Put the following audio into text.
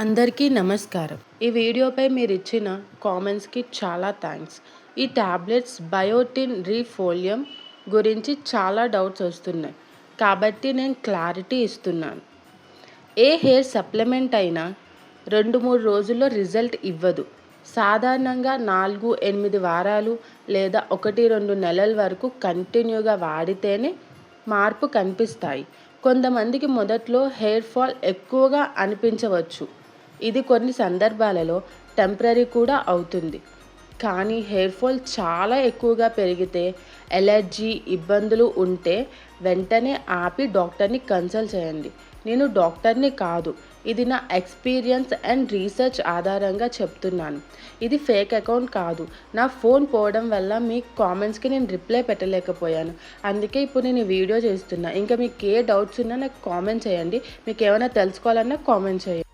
అందరికీ నమస్కారం. ఈ వీడియోపై మీరిచ్చిన కామెంట్స్‌కి చాలా థాంక్స్. ఈ టాబ్లెట్స్ బయోటిన్ రీఫోలియం గురించి చాలా డౌట్స్ వస్తున్నాయి. కాబట్టి నేను క్లారిటీ ఇస్తున్నాను. ఏ హెయిర్ సప్లిమెంట్ అయినా 2-3 రోజుల్లో రిజల్ట్ ఇవ్వదు. సాధారణంగా 4-8 వారాలు లేదా 1-2 నెలల వరకు కంటిన్యూగా వాడితేనే మార్పు కనిపిస్తాయి. కొంతమందికి మొదట్లో హెయిర్ ఫాల్ ఎక్కువగా అనిపించవచ్చు. ఇది కొన్ని సందర్భాలలో టెంపరరీ కూడా అవుతుంది. కానీ హెయిర్ ఫాల్ చాలా ఎక్కువగా పెరిగితే, ఎలర్జీ ఇబ్బందులు ఉంటే వెంటనే ఆపి డాక్టర్ని కన్సల్ట్ చేయండి. నేను డాక్టర్ని కాదు. ఇది నా ఎక్స్పీరియన్స్ అండ్ రీసెర్చ్ ఆధారంగా చెప్తున్నాను. ఇది ఫేక్ అకౌంట్ కాదు. నా ఫోన్ పోవడం వల్ల మీ కామెంట్స్కి నేను రిప్లై పెట్టలేకపోయాను. అందుకే ఇప్పుడు నేను ఈ వీడియో చేస్తున్నా. ఇంకా మీకు ఏ డౌట్స్ ఉన్నా నాకు కామెంట్ చేయండి. మీకు ఏమైనా తెలుసుకోవాలన్నా కామెంట్ చేయండి.